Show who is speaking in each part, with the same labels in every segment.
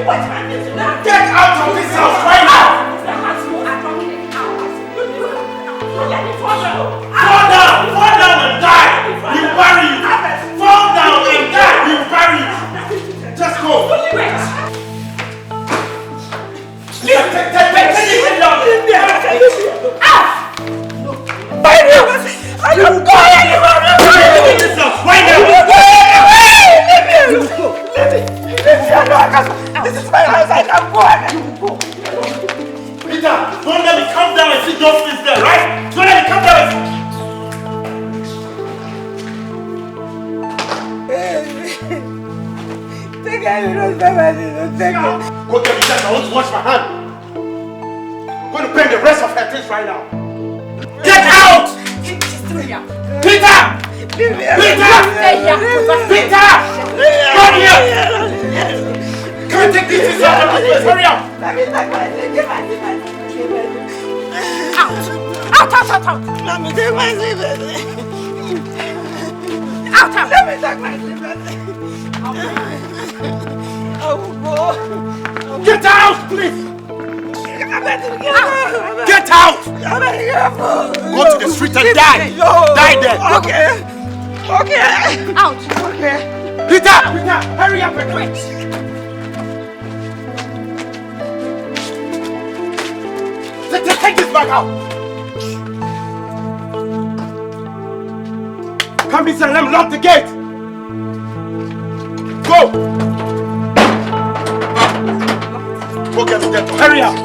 Speaker 1: Get out of this house right now! Fall down and die! We bury you! Fall down and die! We bury you! Just go! Take it down! I don't go anywhere! This house right now! This is my house, I can't go anywhere! Peter, don't let me come down and see those things there, right? Don't let me come down and see... Go get me that, I want to wash my hand. I'm going to burn the rest of her things right now. Get out! Peter! Peter! Peter! Come here! Come take these things out of my place, hurry up! Out! Let me take my sleepers. Out! Let me take my sleepers. Get out, please! Get out! Go to the street and die! Die there! Okay! Out! Okay! Peter! Hurry up and quick! Take this bag out! Come inside, let me lock the gate! Go! Go get the gate, hurry up!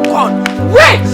Speaker 1: Go on! Wait!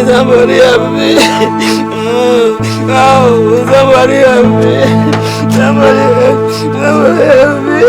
Speaker 2: Somebody help me. Somebody help me. Somebody help me.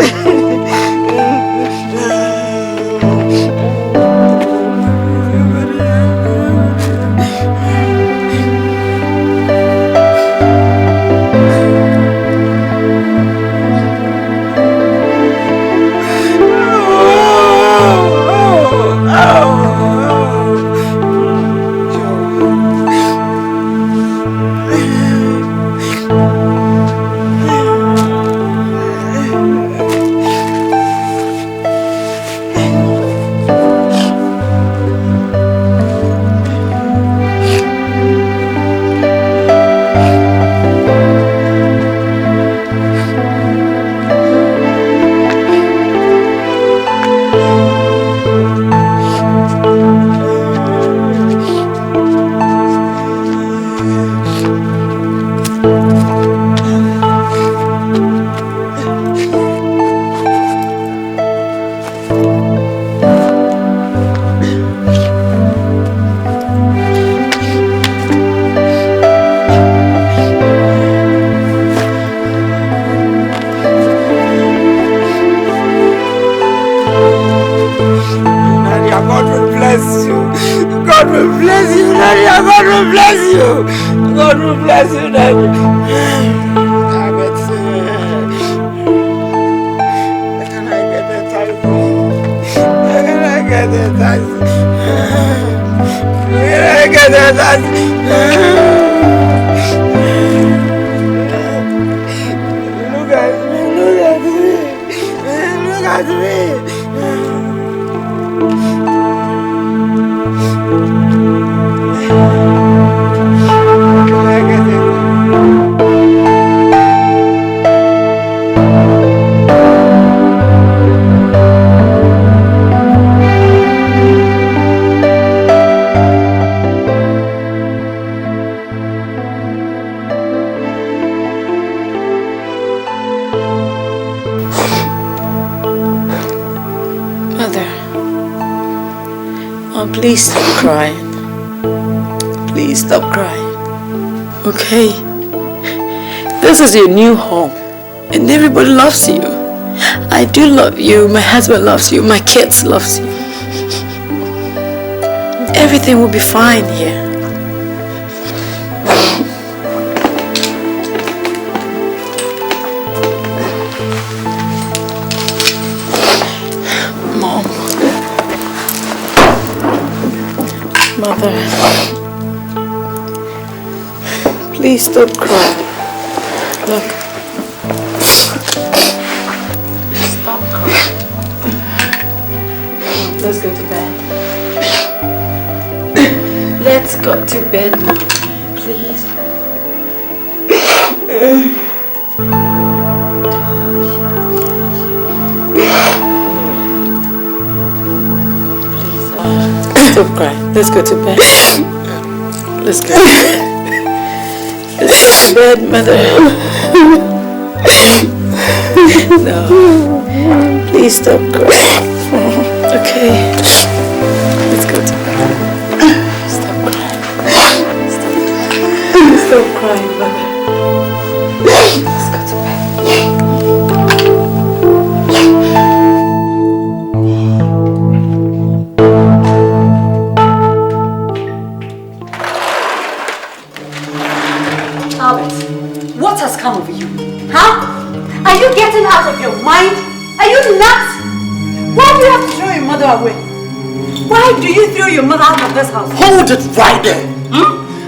Speaker 2: will bless you. God will bless you, Daddy. Can I get the taxi? Can I get the taxi? Can I get the taxi? Look at me, look at me, look at me.
Speaker 3: Please stop crying. Please stop crying. Okay? This is your new home. And everybody loves you. I do love you. My husband loves you. My kids loves you. Everything will be fine here. Mother, please stop crying. Look. Stop crying. Let's go to bed. Let's go to bed, Mommy. Please. Stop crying. Let's go to bed. Let's go to bed. Let's go to bed, Mother. No. Please stop crying. Okay. Let's go to bed. Stop crying. Stop crying, Mother. Let's go to bed.
Speaker 4: What has come over you? Huh? Are you getting out of your mind? Are you nuts? Why do you have to throw your mother away? Why do you throw your mother out of this house?
Speaker 1: Hold it right there.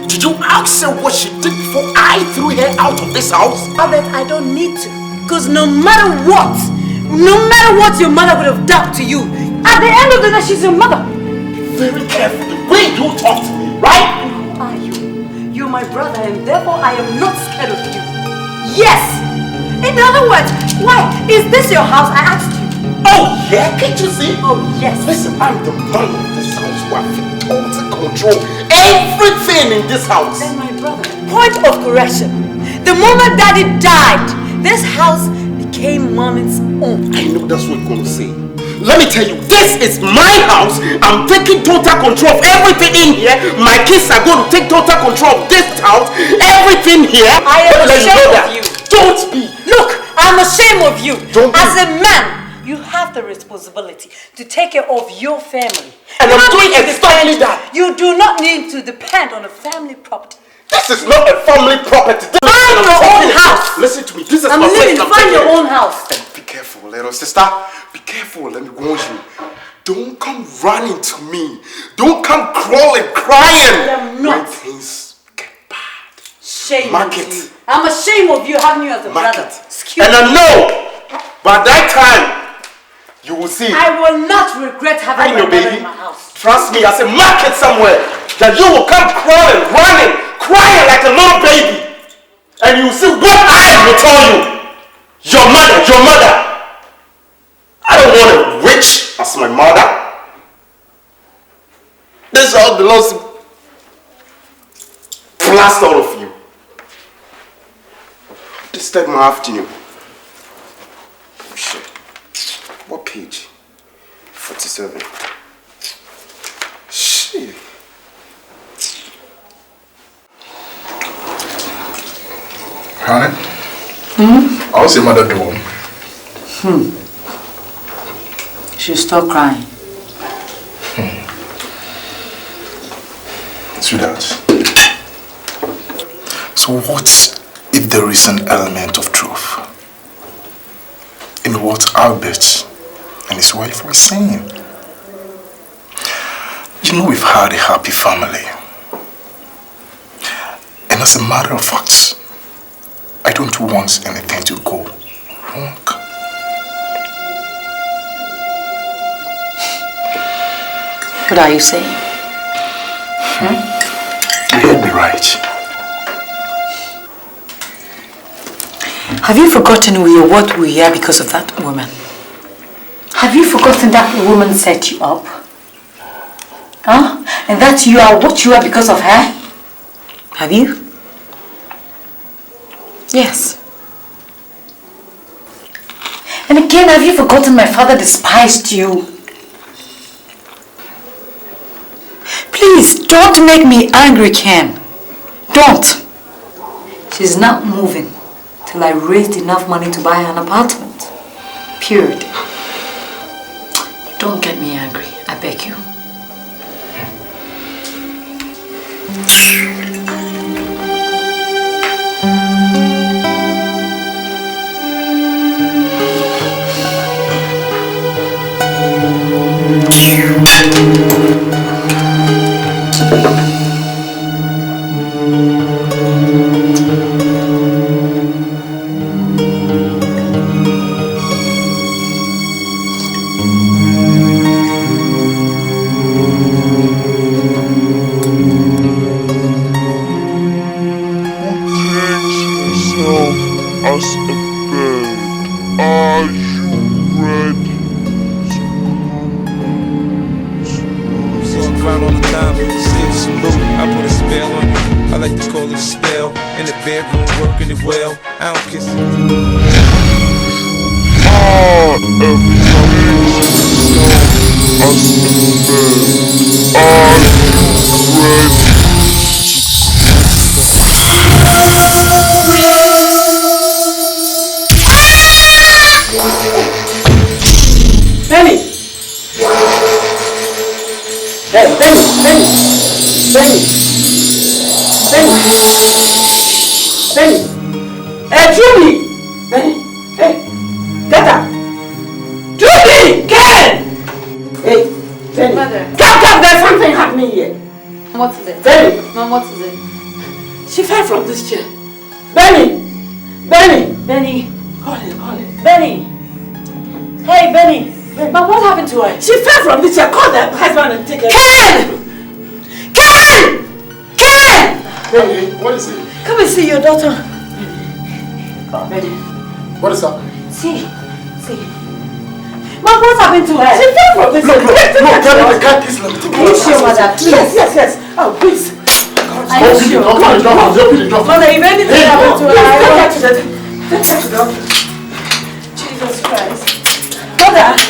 Speaker 1: Did you ask her what she did before I threw her out of this house?
Speaker 4: Albert, I don't need to. Because no matter what your mother would have done to you, at the end of the day, she's your mother.
Speaker 1: Very careful the way you talk to me, right?
Speaker 4: Who are you? You're my brother and therefore I am not scared of you. Yes! In other words, why? Is this your house? I asked you.
Speaker 1: Oh yeah, can't you see?
Speaker 4: Oh yes.
Speaker 1: Listen, I'm the man of this house who have total control everything in this house.
Speaker 4: Then my brother, point of correction. The moment Daddy died, this house became Mommy's own.
Speaker 1: I know that's what you're going to say. Let me tell you, this is my house. I'm taking total control of everything in here. My kids are going to take total control of this house. Everything here.
Speaker 4: I am ashamed of you.
Speaker 1: Don't be.
Speaker 4: Look, I'm ashamed of you.
Speaker 1: Don't be.
Speaker 4: As a man, you have the responsibility to take care of your family.
Speaker 1: And I'm doing exactly that.
Speaker 4: You do not need to depend on a family property.
Speaker 1: This is not a family property. This
Speaker 4: Find your own house.
Speaker 1: Listen to me. This is
Speaker 4: I'm
Speaker 1: my
Speaker 4: leaving.
Speaker 1: place.
Speaker 4: Find your own house.
Speaker 1: And be careful, little sister. Be careful. Let me warn you. Don't come running to me. Don't come crawling, crying.
Speaker 4: I'm not.
Speaker 1: When things get bad.
Speaker 4: Shame
Speaker 1: Mark
Speaker 4: on
Speaker 1: it.
Speaker 4: you. I'm ashamed of you having you as a
Speaker 1: Mark
Speaker 4: brother.
Speaker 1: it.
Speaker 4: Excuse
Speaker 1: And
Speaker 4: me.
Speaker 1: I know by that time you will see.
Speaker 4: I will not regret having my brother in my house.
Speaker 1: Trust me, I said mark it somewhere that you will come crawling, running, crying like a little baby. And you will see what I will tell you. Your mother. I don't want a witch as my mother. This all belongs to blast all of you. Disturb my afternoon. Oh shit. What page? 47. Shit.
Speaker 5: Honey? How's your mother doing?
Speaker 4: She stopped crying.
Speaker 5: Sweetheart, So what if there is an element of truth in what Albert and his wife were saying? You know, we've had a happy family. And as a matter of fact, I don't want anything to go wrong.
Speaker 3: What are you saying?
Speaker 5: You heard me right.
Speaker 3: Have you forgotten we are what we are because of that woman? Have you forgotten that woman set you up? Huh? And that you are what you are because of her? Have you? Yes. And again, have you forgotten my father despised you? Please, don't make me angry, Ken. Don't. She's not moving till I raised enough money to buy an apartment. Period. Don't get me angry, I beg you.
Speaker 5: What is happening?
Speaker 4: See. Mom, what happened to her? She fell from this.
Speaker 5: Look, I can't this level.
Speaker 4: Are you sure, mother? Yes. Oh, please. Are you sure? Mother, if anything happened to her, I want to take her to the doctor. Jesus Christ. Mother.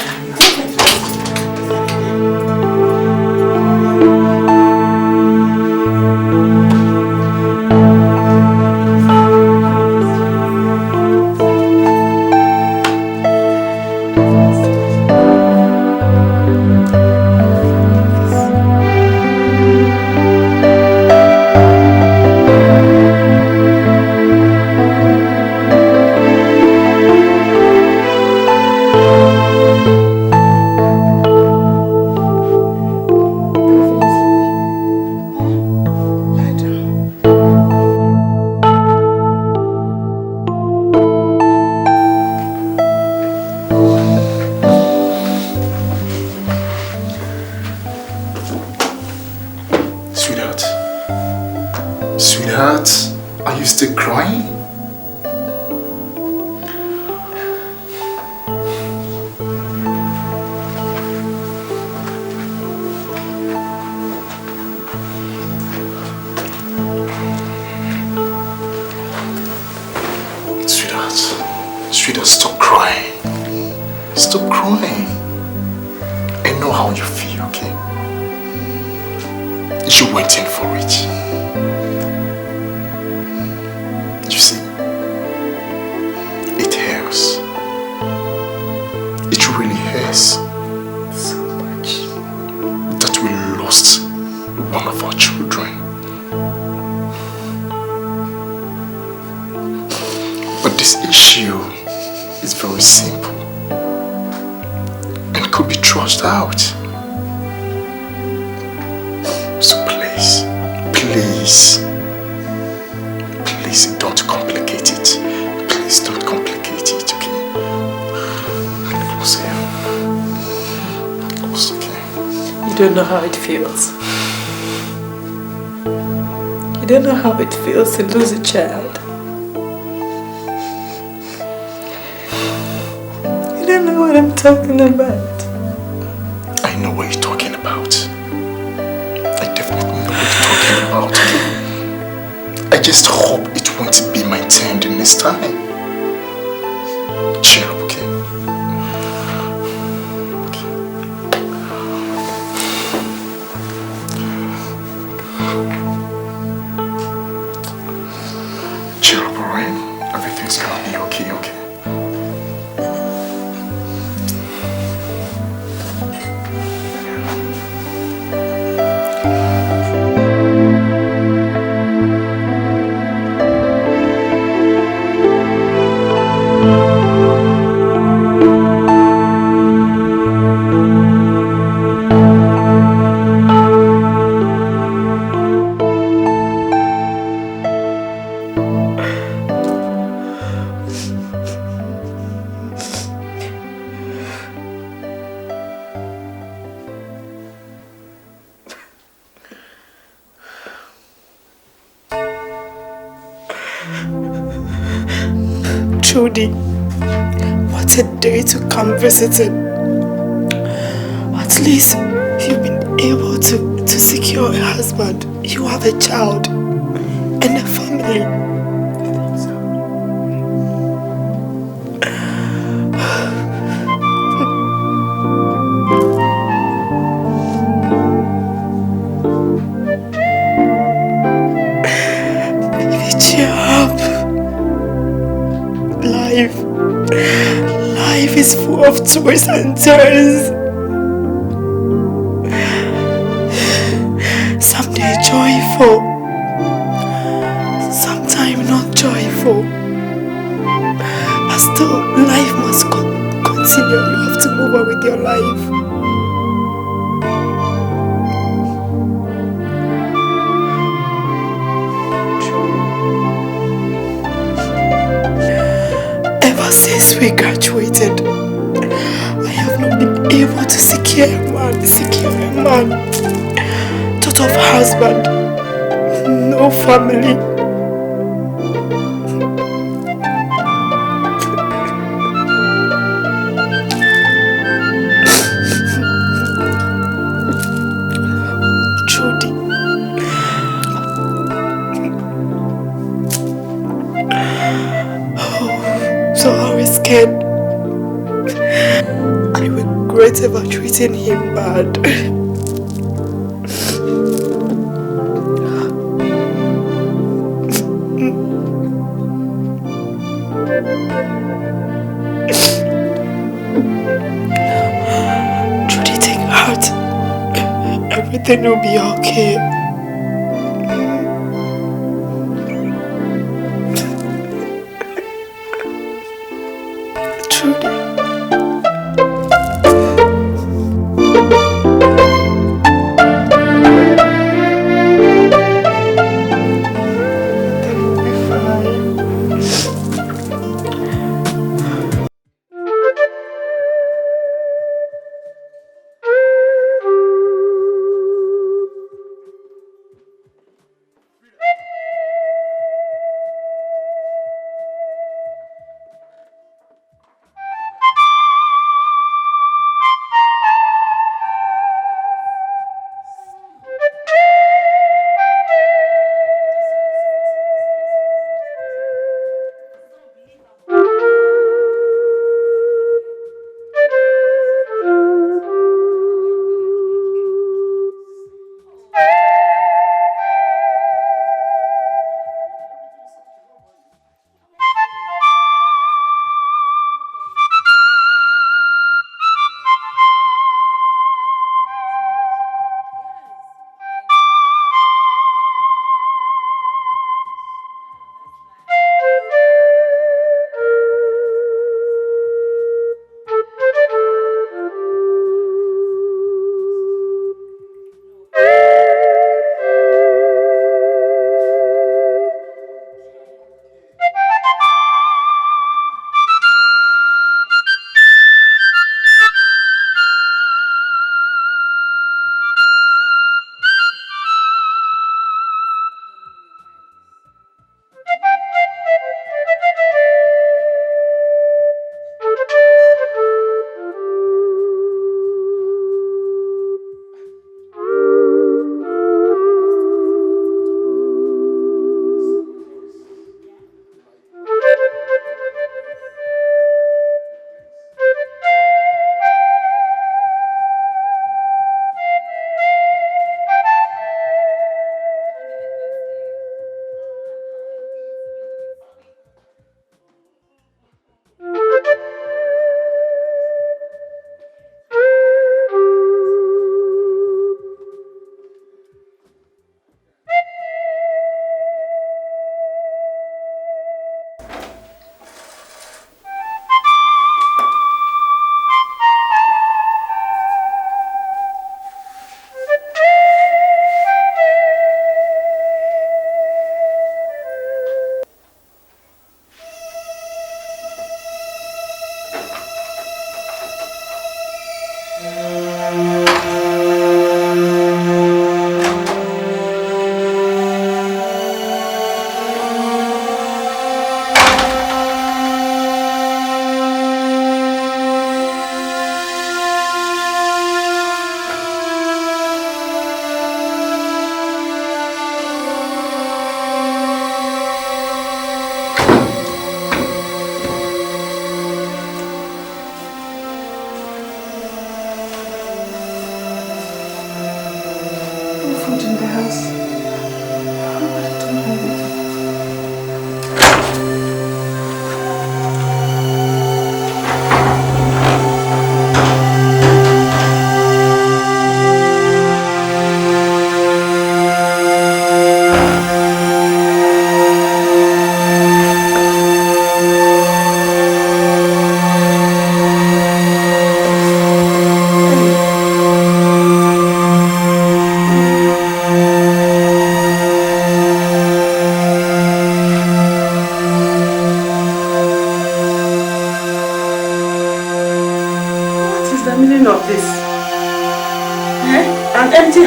Speaker 5: Jill is very simple and could be trusted out. So please, don't complicate it. Please don't complicate it, okay? It's okay.
Speaker 3: You don't know how it feels. You don't know how it feels to lose a child. You don't know what I'm talking about.
Speaker 5: I know what you're talking about. I definitely know what you're talking about. I just hope it won't be my turn the next time. Cheer up, okay? Cheer up, alright? Everything's gonna be okay, okay?
Speaker 2: Trudy, what a day to come visiting. At least you've been able to secure a husband. You have a child and a family. Baby, cheer up. Life is full of twists and turns. Someday joyful, sometime not joyful. But still, life must continue. You have to move on with your life. Ever since we graduated, I have not been able to secure a man. Thought of husband, no family. Trudy, so I was scared. I regret ever treating him bad. Trudy, take heart. Everything will be okay. Trudy. Everything will be fine.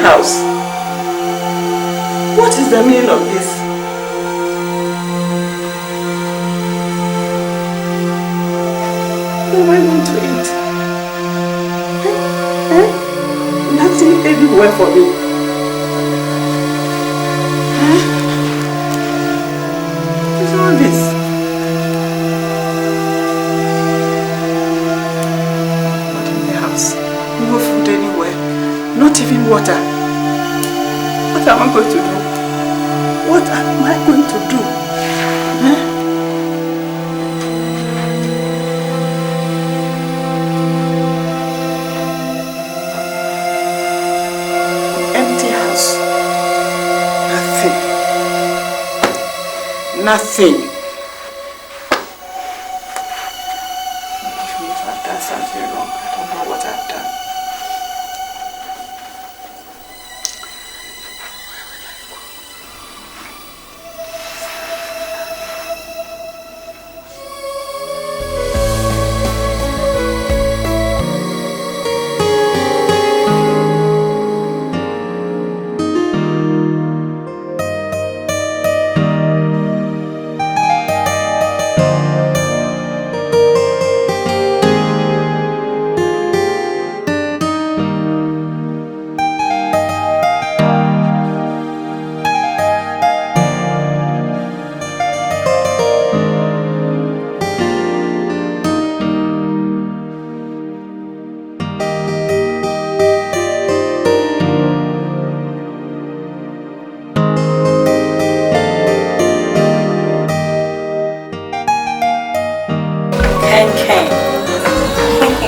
Speaker 6: House. What is the meaning of this? What am I going to eat? Nothing everywhere for me. What is all this? Not in the house. No food anywhere. Not even water. What am I going to do? What am I going to do? Empty house. Nothing. Nothing. Forgive me if I've done something wrong. I don't know what I've done.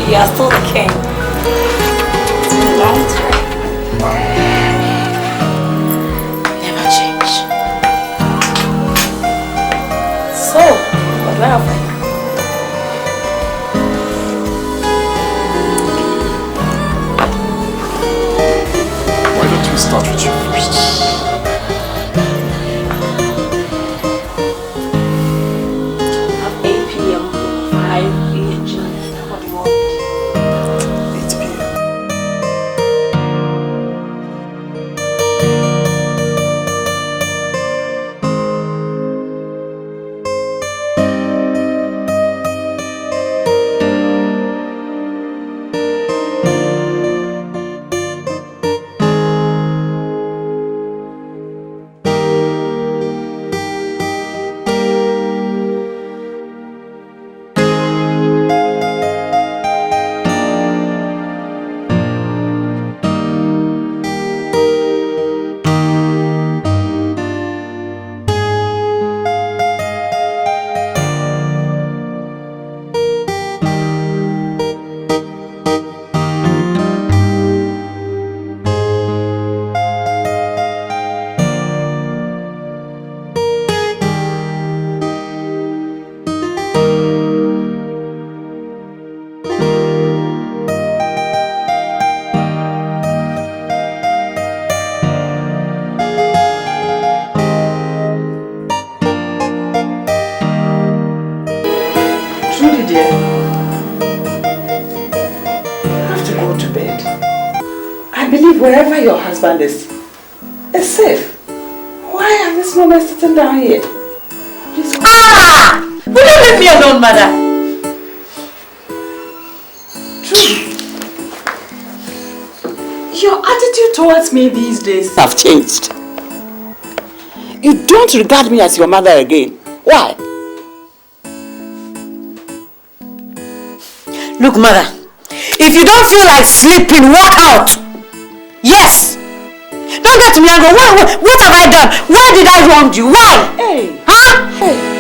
Speaker 3: You are still the king. It's been a long time. Never change. So, what do I offer you?
Speaker 5: Why don't we start with you first?
Speaker 3: At 8 p.m. 5 p.m. What do you want?
Speaker 5: 8 p.m.
Speaker 6: go to bed. I believe wherever your husband is safe. Why at this moment sitting down here? Please.
Speaker 4: Ah! Will you leave me alone, mother?
Speaker 6: Truly. Your attitude towards me these days have changed. You don't regard me as your mother again. Why?
Speaker 4: Look, mother, if you don't feel like sleeping, walk out. Yes. Don't get me angry. What have I done? Why did I wrong you? Why?
Speaker 6: Hey.
Speaker 4: Huh?
Speaker 6: Hey.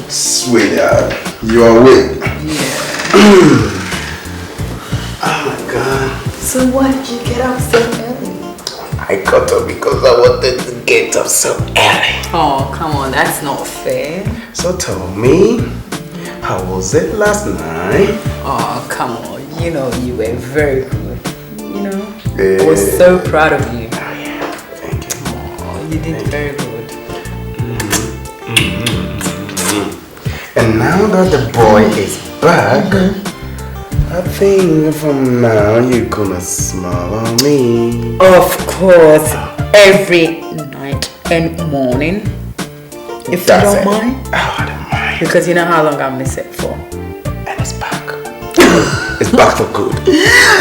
Speaker 5: Sweetheart, you are awake? Yeah. Oh my God.
Speaker 2: So why did you get up so early?
Speaker 5: I got up because I wanted to get up so early.
Speaker 3: Oh, come on, that's not fair.
Speaker 5: So tell me, how was it last night?
Speaker 3: Oh, come on, you know you were very good. You know,
Speaker 5: Yeah.
Speaker 3: I was so proud of you.
Speaker 5: Oh yeah, thank you.
Speaker 3: Oh, you did very good.
Speaker 5: And now that the boy is back, I think from now you're gonna smile on me.
Speaker 3: Of course, every night and morning. If you don't mind.
Speaker 5: Oh, I don't mind.
Speaker 3: Because you know how long I miss it for.
Speaker 5: And it's back. It's back for good.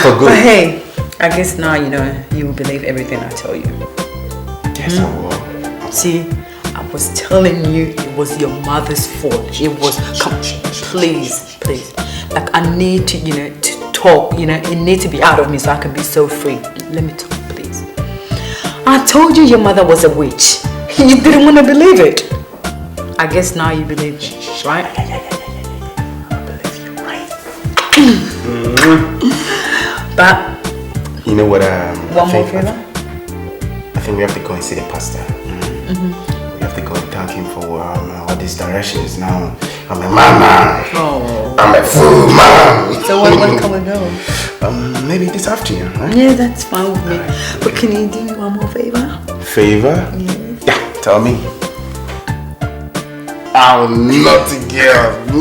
Speaker 5: For good.
Speaker 3: But hey, I guess now you know you will believe everything I tell you.
Speaker 5: Yes, I will.
Speaker 3: See, I was telling you it was your mother's fault. It was, please. Like I need to, to talk, it needs to be out of me so I can be so free. Let me talk, please. I told you your mother was a witch. You didn't want to believe it. I guess now you believe it, right?
Speaker 5: I believe you, right?
Speaker 3: But
Speaker 5: you know what?
Speaker 3: one more favor?
Speaker 5: I think we have to go and see the pastor. We have to go and thank him for all these directions now. I'm a mama.
Speaker 3: Oh.
Speaker 5: I'm a full mom.
Speaker 3: So when can we go?
Speaker 5: Maybe this afternoon, right?
Speaker 3: Yeah, that's fine with me. But can you do me one more favor?
Speaker 5: Favor?
Speaker 3: Yes.
Speaker 5: Yeah, tell me. Oh, naughty girl.
Speaker 3: You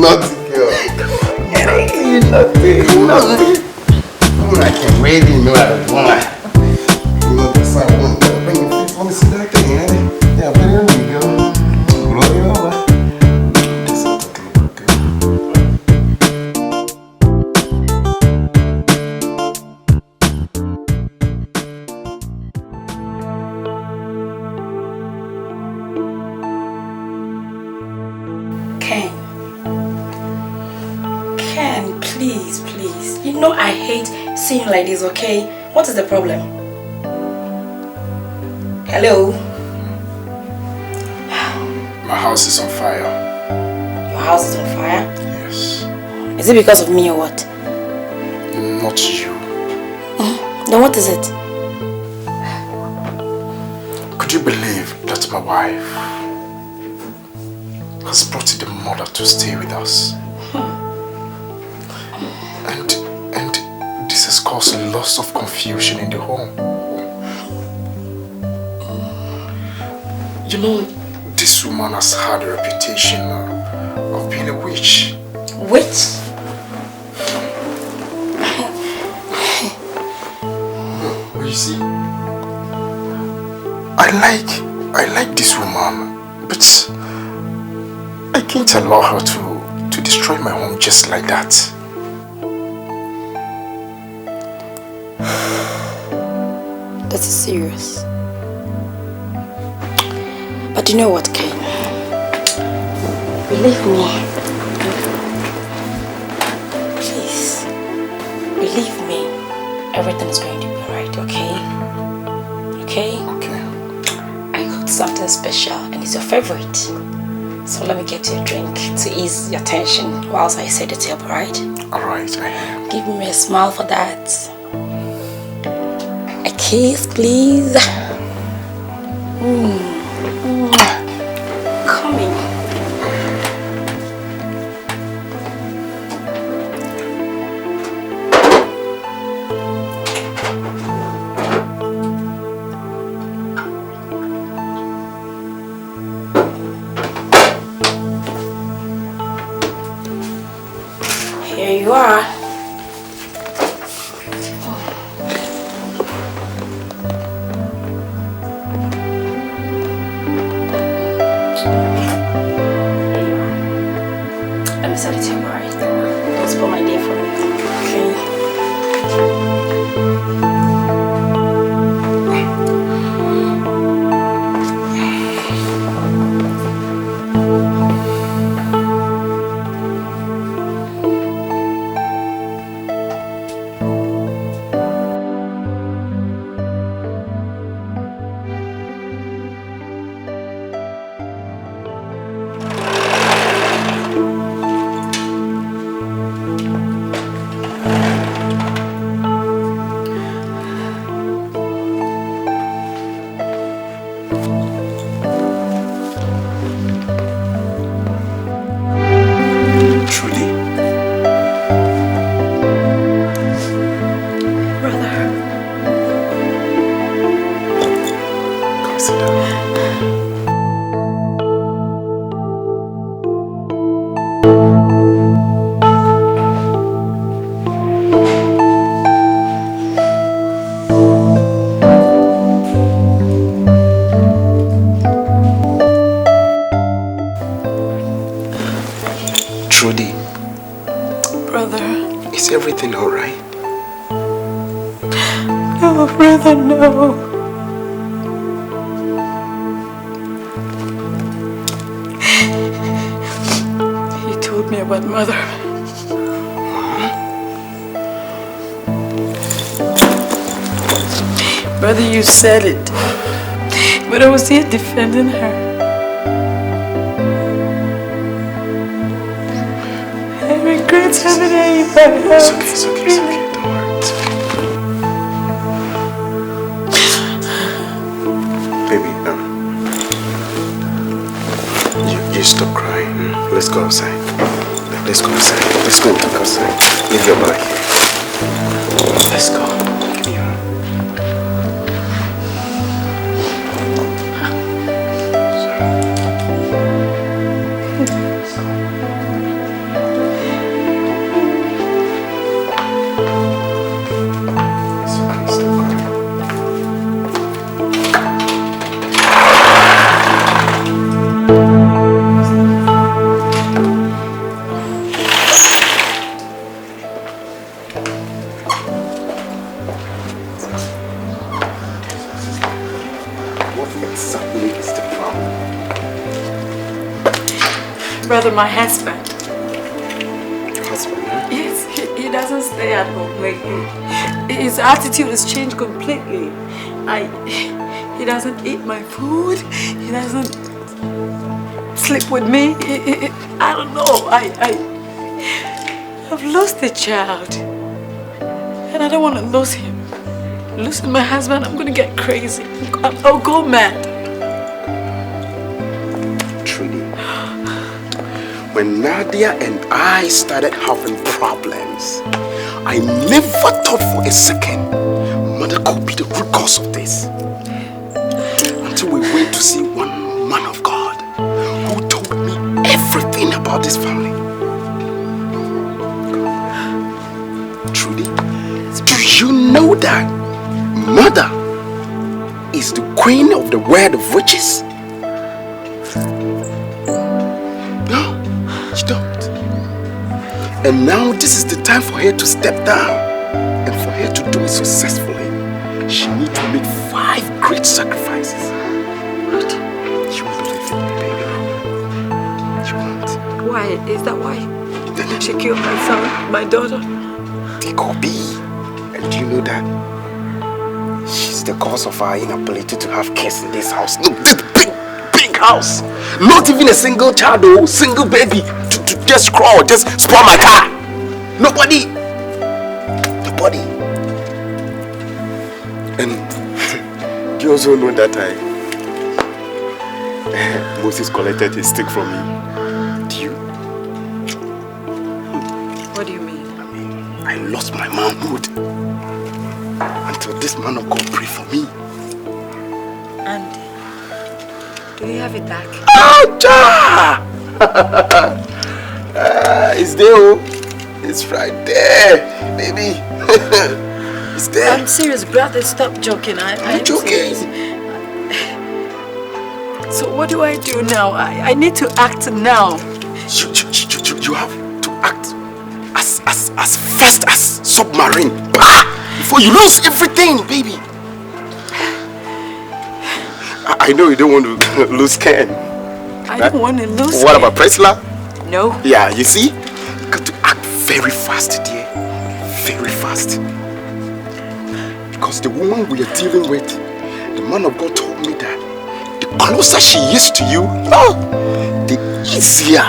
Speaker 3: naughty.
Speaker 5: I can really know how to want. You know this I want. Bring your face. Let me see that thing, eh? Yeah, but here we go. Blow it over. That's what I'm talking about, girl.
Speaker 2: Ken, please. You know I hate seeing you like this, okay?
Speaker 3: What is the problem? Hello?
Speaker 5: My house is on fire.
Speaker 3: Your house is on fire?
Speaker 5: Yes.
Speaker 3: Is it because of me or what?
Speaker 5: Not you.
Speaker 3: Then what is it?
Speaker 5: Could you believe that my wife has brought the mother to stay with us? And this has caused lots of confusion in the home. You know, this woman has had a reputation of being a witch.
Speaker 3: Witch?
Speaker 5: You see, I like this woman, but I can't allow her to destroy my home just like that.
Speaker 3: This is serious. But you know what, Kane? Believe me. Please. Believe me. Everything is going to be alright, okay? Okay?
Speaker 5: Okay.
Speaker 3: I cooked something special and it's your favorite. So let me get you a drink to ease your tension whilst I set the table, alright?
Speaker 5: Alright, I am.
Speaker 3: Give me a smile for that. A kiss, please. Coming. Here you are. Let me set the table right. Don't spoil my day for me. Okay.
Speaker 5: Trudy.
Speaker 3: Brother.
Speaker 5: Come sit down. Trudy,
Speaker 2: Brother.
Speaker 5: is everything alright?
Speaker 2: No, brother, no. He told me about Mother. Brother, you said it. But I was here defending her. I regret having her in my house.
Speaker 5: It's okay, don't worry. It's okay. Baby, you stop crying. Let's go outside. Let's go outside. Let's go and talk outside. Leave your bag here. Let's go. Give me your hand.
Speaker 2: Brother, my husband.
Speaker 5: Your husband, huh?
Speaker 2: Yes, he doesn't stay at home lately.
Speaker 3: his attitude has changed completely. He doesn't eat my food. He doesn't sleep with me. I don't know. I've lost a child. And I don't want to lose him. Losing my husband, I'm going to get crazy. I'll go mad.
Speaker 1: Trudy, when Nadia and I started having problems, I never thought for a second Mother could be the root cause of this. Until we went to see one man of God who told me everything about this family. Trudy, do you know that Mother is the queen of the world of witches? No, you don't. And now this is the time for her to step down. And for her to do it successfully, she needs to make 5 great sacrifices. What? She won't believe it, baby. She won't.
Speaker 3: Why? Is that why? She killed my son, my daughter?
Speaker 1: It could be. And do you know that she's the cause of our inability to have kids in this house? Look, this big house. Not even a single child or single baby to just crawl, just spoil my car. Nobody. And you also know that Moses collected his stick from me. Do you?
Speaker 3: What do you mean?
Speaker 1: I lost my manhood until this man of God prayed for me.
Speaker 3: And do you have it back?
Speaker 1: It's there. It's right there, baby. It's there.
Speaker 3: I'm serious, brother. Stop joking. I'm
Speaker 1: joking.
Speaker 3: Serious. So what do I do now? I need to act now.
Speaker 1: You have to act as fast as submarine before you lose everything, baby. I know you don't want to lose Ken.
Speaker 3: I don't want to lose
Speaker 1: What
Speaker 3: Ken.
Speaker 1: about Priscilla?
Speaker 3: No.
Speaker 1: Yeah, you see? You got to act very fast, dear. Very fast. Because the woman we are dealing with, the man of God told me that the closer she is to you, the easier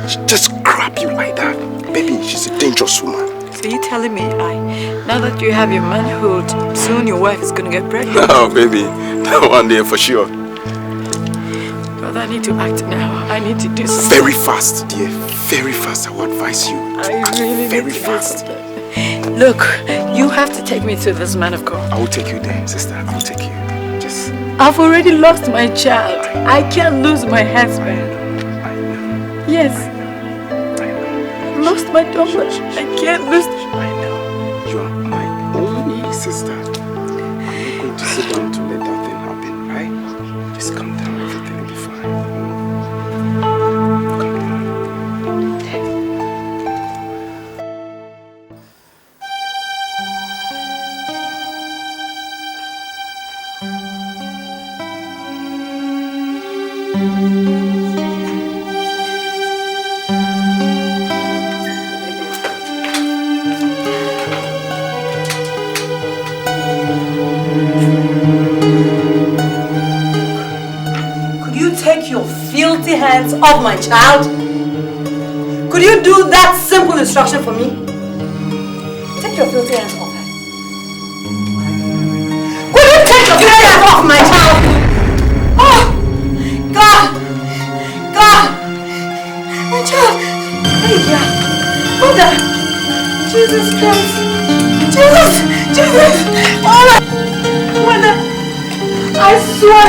Speaker 1: she just grab you like that. Baby, she's a dangerous woman.
Speaker 3: So you're telling me, now that you have your manhood, soon your wife is going to get pregnant?
Speaker 1: Oh, baby, that one day for sure.
Speaker 3: But I need to act now. I need to do something.
Speaker 1: Very fast, dear. Very fast, I would advise you.
Speaker 3: I really
Speaker 1: very
Speaker 3: need to
Speaker 1: fast.
Speaker 3: do something. Look, you have to take me to this man of God.
Speaker 1: I will take you there, sister. I will take you. Just...
Speaker 3: I've already lost my child. I can't lose my husband.
Speaker 1: I know.
Speaker 3: Yes. I've lost my daughter. I can't lose...
Speaker 1: I know. You are my only sister. I'm not going to sit down to let that thing happen, right? Just calm down. Everything will be fine. Calm down.
Speaker 4: Filthy hands off my child? Could you do that simple instruction for me? Take your filthy hands off her. Could you take your filthy hands off my child? Oh, God! My child! Hey, yeah. Mother! Jesus Christ! Jesus! Oh, Mother! I swear!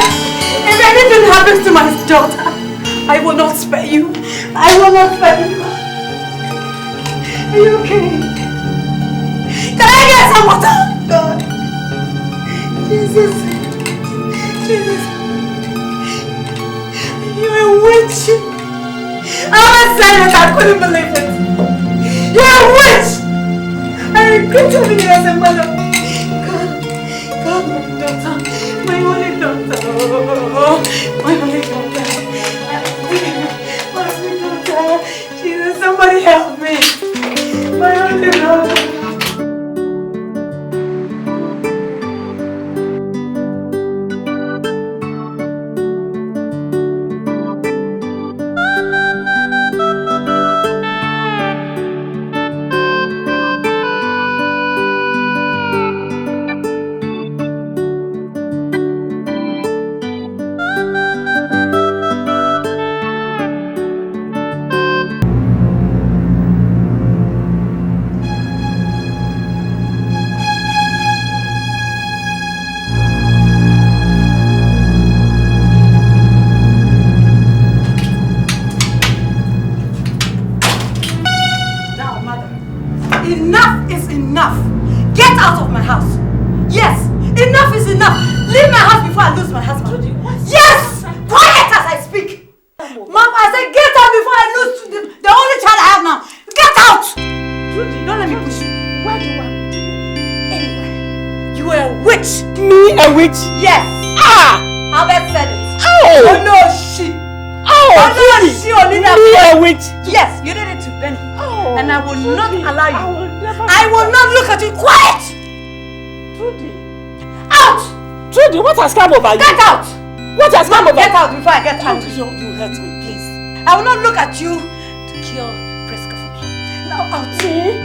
Speaker 4: If anything happens to my daughter, I will not spare you. I will not spare you. Are you okay? Can I get some water? God. Jesus. You're a witch. I was saying it, I couldn't believe it. You're a witch. I regret having you as a mother. God, my daughter. My only daughter. My only daughter. Jesus, somebody help me. My only daughter. out of my house. Yes, enough is enough. Leave my house before I lose my husband. Trudy, yes! Quiet as I speak. Mom, I said get out before I lose the only child I have now. Get out! Trudy, don't let me push you. Where do you want me to go? Anywhere. You were a witch.
Speaker 6: Me a witch?
Speaker 4: Yes.
Speaker 6: Ah!
Speaker 4: Albert said it.
Speaker 6: Oh!
Speaker 4: Oh no, she.
Speaker 6: Oh,
Speaker 4: no, she only
Speaker 6: me a witch.
Speaker 4: Yes, you did it to Benny.
Speaker 6: Oh,
Speaker 4: and I will not allow you.
Speaker 6: I
Speaker 4: will not look at you. Quiet!
Speaker 6: Trudy.
Speaker 4: Out!
Speaker 6: Trudy, what has come over you?
Speaker 4: Get out!
Speaker 6: What has come over you?
Speaker 4: Get out before I get angry.
Speaker 6: You hurt me, please.
Speaker 4: I will not look at you to kill Priska for me. Now out.
Speaker 6: See?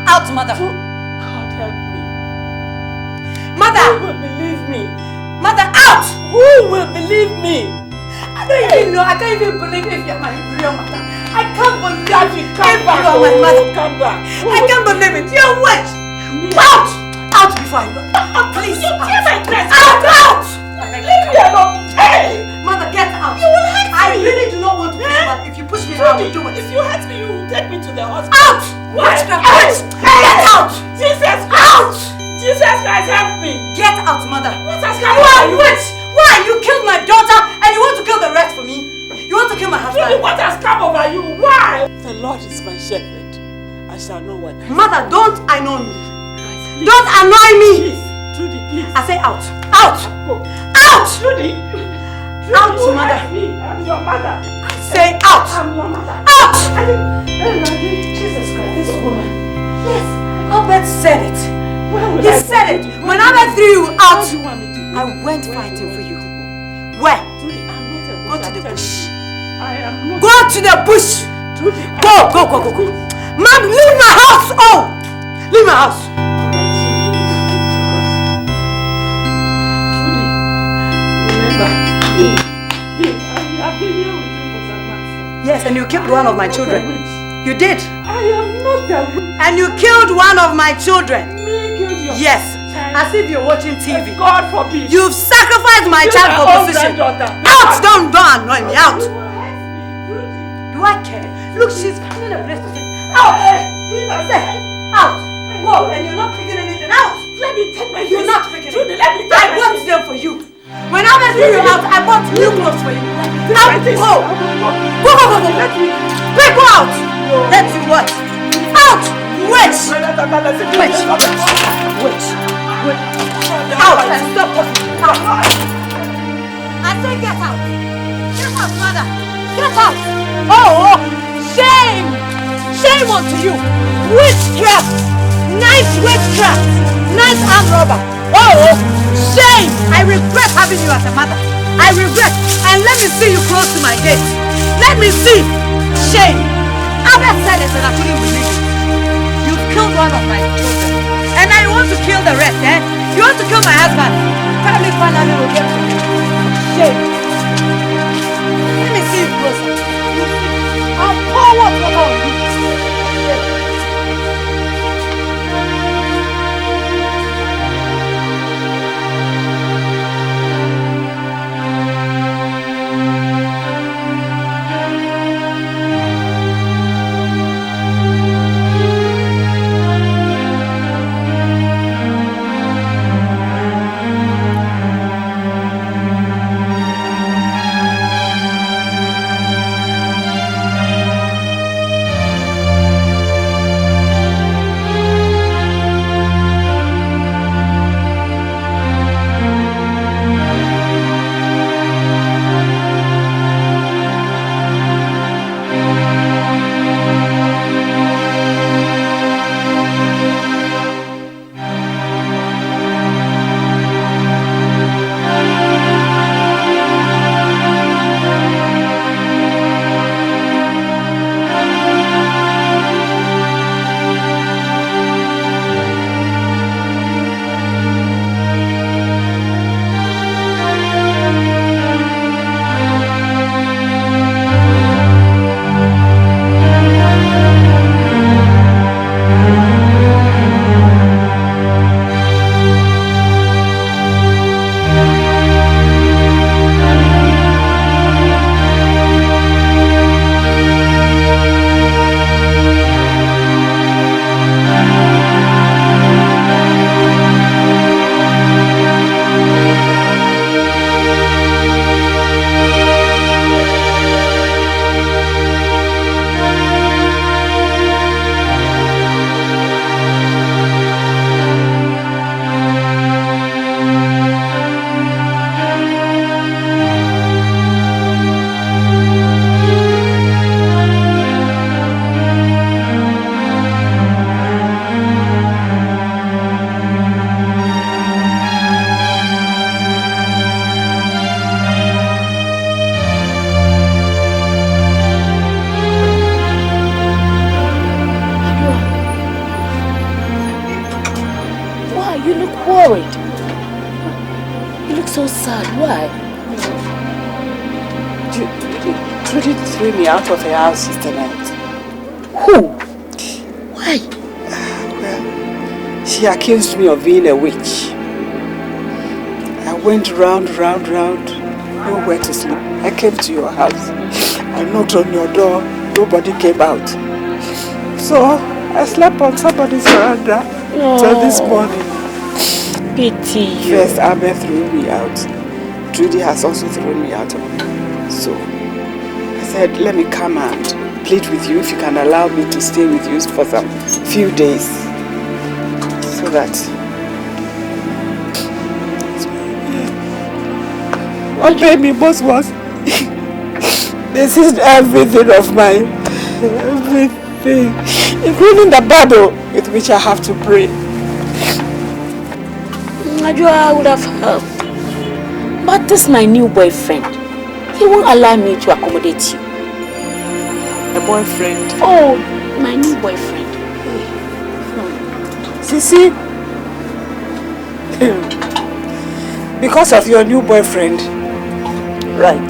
Speaker 4: Out, mother.
Speaker 6: God help me.
Speaker 4: Mother!
Speaker 6: Who will believe me?
Speaker 4: Mother, out!
Speaker 6: Who will believe me?
Speaker 4: I don't even know. I can't even believe if you're my real mother. I can't believe
Speaker 6: Daddy, come back.
Speaker 4: you are my mother.
Speaker 6: Come back.
Speaker 4: I can't believe it. You're a witch. Out! Out before I go. Please.
Speaker 6: You tear my dress.
Speaker 4: Out! Out!
Speaker 6: Leave me alone. Hey!
Speaker 4: Mother, get out.
Speaker 6: You will hurt me.
Speaker 4: I really do not want to push you, but if you push me, I will do it.
Speaker 6: If you hurt me, you will take me to the hospital.
Speaker 4: Out! Witchcraft! Get out!
Speaker 6: Jesus Christ!
Speaker 4: Out!
Speaker 6: Jesus Christ, help me!
Speaker 4: Get out, mother!
Speaker 6: What has come
Speaker 4: You are
Speaker 6: over you?
Speaker 4: witch! Why? You killed my daughter and you want to kill the rest for me? You want to kill my husband?
Speaker 6: Trudy, what has come over you? Why? The Lord is my shepherd. I shall know what.
Speaker 4: Mother, don't annoy me. Don't annoy me!
Speaker 6: Please, Trudy, please.
Speaker 4: I say out! Out!
Speaker 6: Oh.
Speaker 4: Out!
Speaker 6: Trudy!
Speaker 4: Out,
Speaker 6: you
Speaker 4: mother!
Speaker 6: hurt me. I'm your mother.
Speaker 4: I say out!
Speaker 6: I'm your mother.
Speaker 4: Out!
Speaker 6: Jesus Christ, this woman.
Speaker 4: Yes, Albert said it.
Speaker 6: He
Speaker 4: said it. When Albert threw you out,
Speaker 6: do you want me to go?
Speaker 4: I went fighting for you. Where?
Speaker 6: Trudy, I'm not a
Speaker 4: Go to the bush.
Speaker 6: I am not.
Speaker 4: Go to the bush.
Speaker 6: Trudy,
Speaker 4: Go. Mom, leave my house. Oh, leave my house.
Speaker 6: I've been here with you for some months.
Speaker 4: Yes, and you killed one of my children. You did.
Speaker 6: I am not a witch.
Speaker 4: And you killed one of my children.
Speaker 6: Me killed your
Speaker 4: Yes,
Speaker 6: child.
Speaker 4: as if you're watching TV.
Speaker 6: God forbid.
Speaker 4: You've sacrificed my child for position. Out! Don't annoy me. Out! Do I care? Look, she's finding a place to sit. Out! Say, out! Whoa, and you're not picking anything out.
Speaker 6: Let me take my
Speaker 4: You're not picking
Speaker 6: Trudy,
Speaker 4: anything.
Speaker 6: let me take
Speaker 4: I bought them for you. When I was threw you out, I bought new clothes for you. Out! Go! Go!
Speaker 6: Let me.
Speaker 4: Quick, go out! Let you what? Out! Witch! Witch! Out and stop talking. Out! I say get out! Get out, mother! Get out! Oh! Shame! Shame unto you! Witchcraft! Nice witchcraft! Nice armed robber! Oh! Shame! I regret having you as a mother. I regret. And let me see you close to my gate. Let me see! Shame! Albert said it and I couldn't believe it. You've killed one of my children. And I want to kill the rest, eh? You want to kill my husband? Family finally will get to you. Shame. Let me see you closer. You see. I'll pour water on you. Shame.
Speaker 3: You look worried. You look so sad. Why?
Speaker 6: Trudy threw me out of her house yesterday night.
Speaker 3: Who? Why?
Speaker 6: Well, she accused me of being a witch. I went round, nowhere to sleep. I came to your house. I knocked on your door. Nobody came out. So I slept on somebody's veranda till this morning.
Speaker 3: Pity you.
Speaker 6: First, Abel threw me out. Trudy has also thrown me out. So I said, let me come and plead with you if you can allow me to stay with you for some few days. So that what made me most was this is everything of mine. Everything. Including the Bible with which I have to pray.
Speaker 3: I would have helped. But this is my new boyfriend. He won't allow me to accommodate you.
Speaker 6: A boyfriend?
Speaker 3: Oh, my new boyfriend.
Speaker 6: Sissy, because of your new boyfriend, right?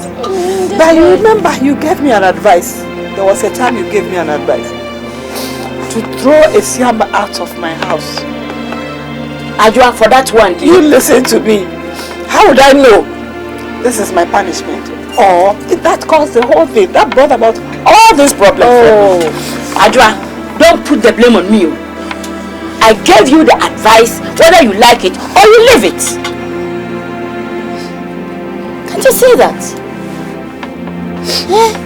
Speaker 6: But you remember you gave me an advice. There was a time you gave me an advice to throw a Siamba out of my house.
Speaker 3: Ajua, for that one,
Speaker 6: you listen to me. How would I know this is my punishment? Or that caused the whole thing? That brought about all these problems.
Speaker 3: Oh, Ajua, don't put the blame on me. I gave you the advice, whether you like it or you leave it. Can't you see that? Yeah.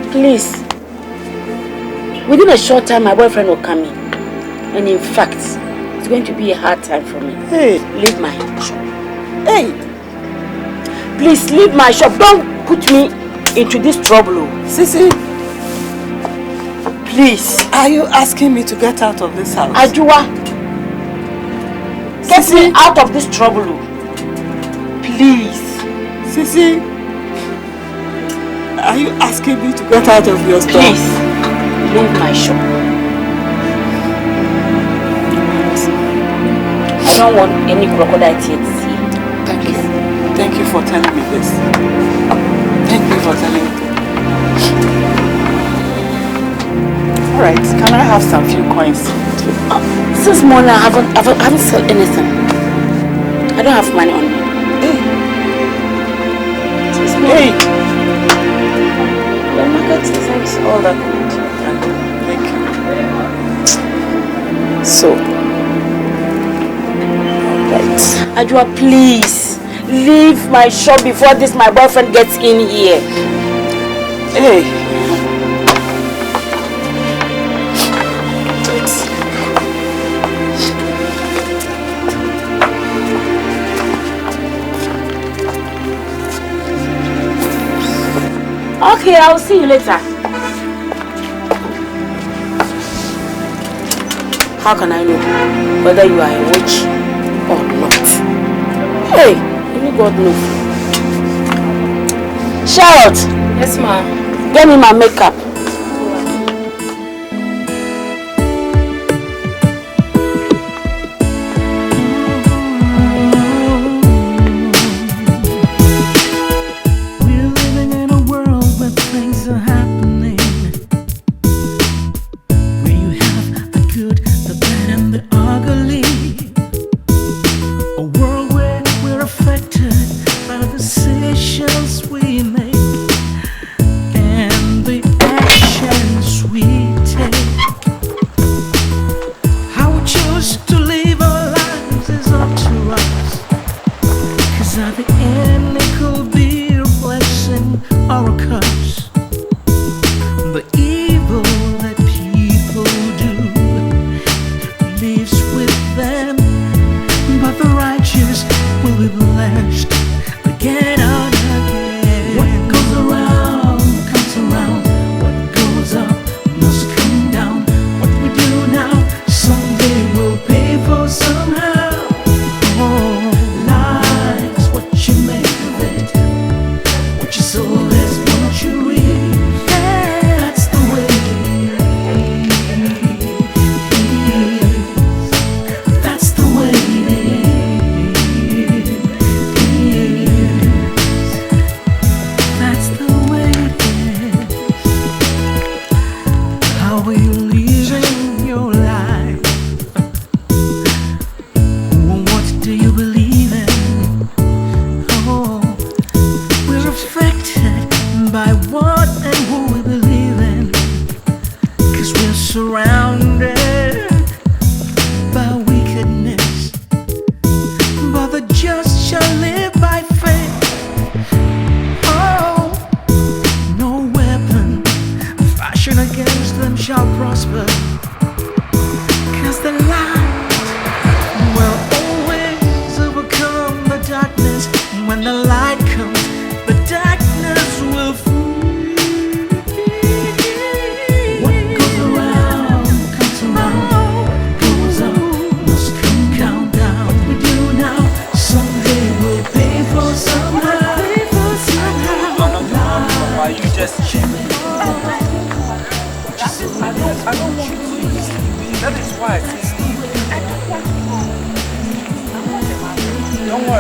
Speaker 3: Okay. Please. Within a short time, my boyfriend will come in. And in fact, it's going to be a hard time for me.
Speaker 6: Hey.
Speaker 3: Leave my shop.
Speaker 6: Hey.
Speaker 3: Please leave my shop. Don't put me into this trouble.
Speaker 6: Sissy.
Speaker 3: Please.
Speaker 6: Are you asking me to get out of this house?
Speaker 3: Ajua. Get me out of this trouble. Please.
Speaker 6: Sissy. Are you asking me to get out of your store?
Speaker 3: Please. Leave my shop. I don't want any crocodile tears here.
Speaker 6: Thank you. Thank you for telling me this. Thank you for telling me. Alright, can I have some few coins?
Speaker 3: Since morning I haven't sold anything. I don't have money on me.
Speaker 6: Hey!
Speaker 3: The market isn't all that good.
Speaker 6: Thank you. So, right.
Speaker 3: Ajua, please leave my shop before my boyfriend gets in here.
Speaker 6: Hey.
Speaker 3: Okay, I'll see you later. How can I know whether you are a witch or not? Hey, only God knows. Charlotte!
Speaker 7: Yes, ma'am.
Speaker 3: Get me my makeup.
Speaker 8: Decisions we make and the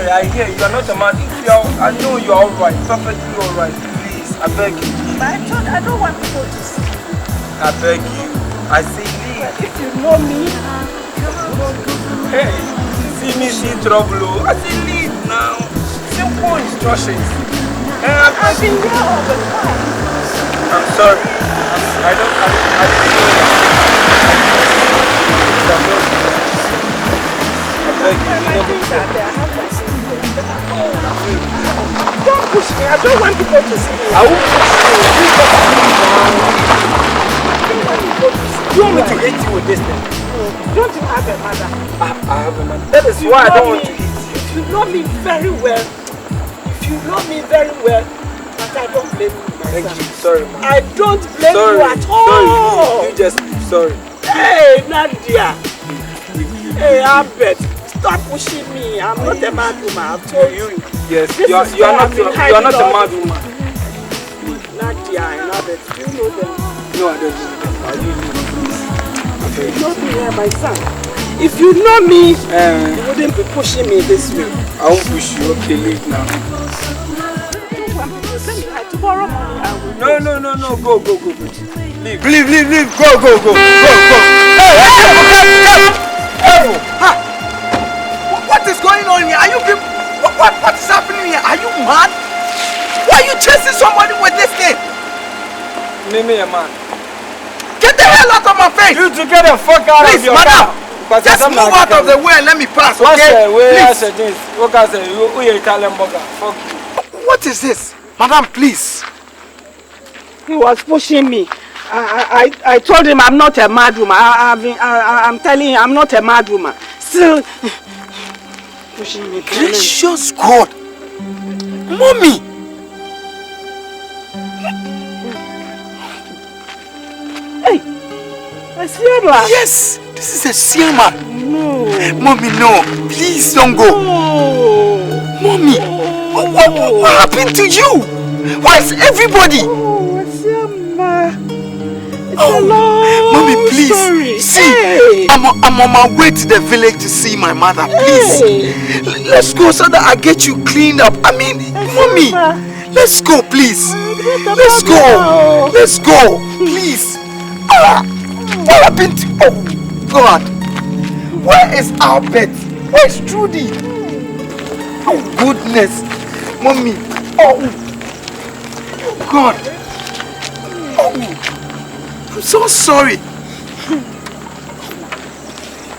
Speaker 1: sorry. I hear you are not a man. I know you are alright, perfectly alright. Please, I beg you.
Speaker 6: But I don't want people to see.
Speaker 1: I beg you. I say leave.
Speaker 6: If you know me,
Speaker 1: hey, see me see trouble. I say leave now. Simple instructions.
Speaker 6: I've been here all the time.
Speaker 1: I'm sorry. I didn't know that. I beg you.
Speaker 6: Don't push me. I don't want people to see me.
Speaker 1: I won't push you. You want me to hit you with this thing?
Speaker 6: Don't you have a mother?
Speaker 1: I have a mother. That is why I don't want to hit you.
Speaker 6: If you know me very well, but I don't blame you.
Speaker 1: Thank you. Sorry, man.
Speaker 6: I don't blame you at all.
Speaker 1: Sorry. You just sorry.
Speaker 6: Hey, Nadia. Hey, Albert. Stop pushing me. I'm not a mad woman. I've told you.
Speaker 1: Yes, you are not a mad woman.
Speaker 6: Nadia and Albert, do you know them?
Speaker 1: No, I don't know them. I do know them.
Speaker 6: You know me, my son. If you know me, you wouldn't be pushing me this way.
Speaker 1: I won't push you. Okay, leave now.
Speaker 6: Tomorrow morning I will.
Speaker 1: No. Go. Leave. Go. Hey! What is going on here? Are you people? What is happening here? Are you mad? Why are you chasing somebody with this thing? Mimi, man. Get the hell out of my face! You to get the fuck out of your car. Just move out of the way and let me pass, okay? Please. Fuck you. What is this? Madam, please.
Speaker 6: He was pushing me. I told him I'm not a mad woman. I'm telling him I'm not a mad woman. Still pushing me.
Speaker 1: Gracious God. Mommy.
Speaker 6: Hey. A Siama.
Speaker 1: Yes. This is a Siama.
Speaker 6: No.
Speaker 1: Mommy, no. Please don't go.
Speaker 6: No.
Speaker 1: Mommy. What happened to you? Why is everybody?
Speaker 6: Oh, Siama.
Speaker 1: Mommy, please.
Speaker 6: Story.
Speaker 1: See,
Speaker 6: hey.
Speaker 1: I'm on my way to the village to see my mother. Please, hey. Let's go so that I get you cleaned up. I mean, Mommy, let's go, please. Let's go. Let's go, please. What happened to? Oh God, where is Albert? Where is Trudy? Oh goodness, Mommy. Oh God. Oh. I'm so sorry.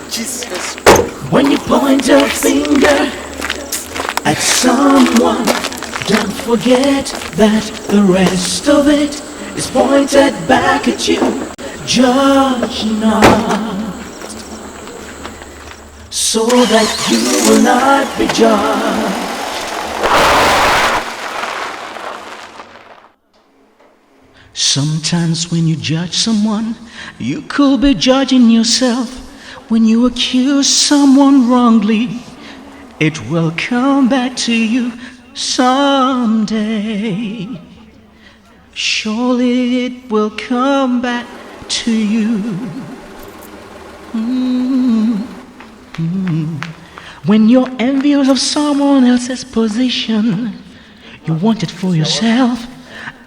Speaker 1: Jesus.
Speaker 7: When you point a finger at someone, don't forget that the rest of it is pointed back at you. Judge not, so that you will not be judged. Sometimes when you judge someone, you could be judging yourself. When you accuse someone wrongly, it will come back to you someday. Surely it will come back to you. When you're envious of someone else's position, you want it for yourself.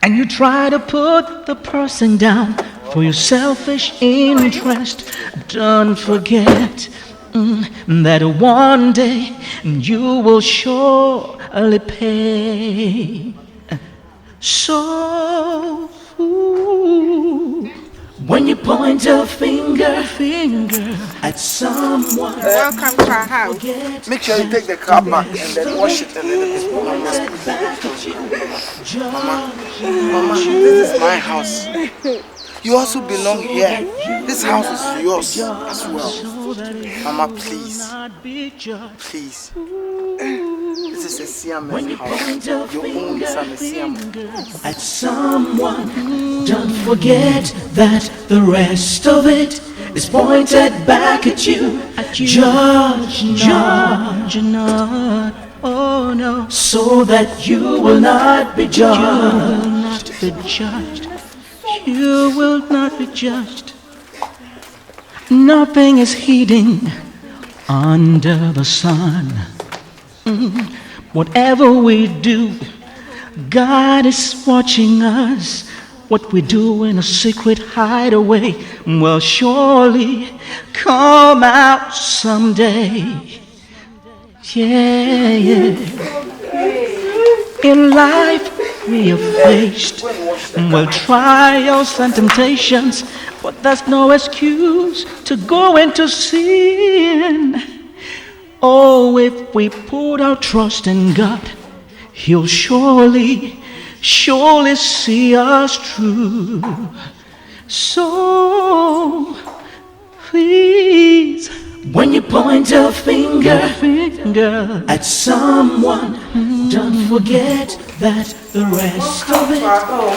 Speaker 7: And you try to put the person down for your selfish interest. Don't forget that one day you will surely pay. So when you point a finger at someone,
Speaker 6: welcome to our house.
Speaker 1: Make sure you take the car back and then wash it a little bit. Mama, this is my house. You also belong here. This house is yours as well. Mama, please. Please. This is a Siamese house. Your own son is Siamese.
Speaker 7: At someone, don't forget that the rest of it is pointed back at you. Judge not, oh no, so that you will not be judged. You will not be judged. Nothing is hidden under the sun. Whatever we do, God is watching us. What we do in a secret hideaway will surely come out someday. Yeah. In life we are faced with trials and temptations, but there's no excuse to go into sin. Oh, if we put our trust in God, He'll surely see us through. So, please, when you point a finger at someone, don't forget that the rest of it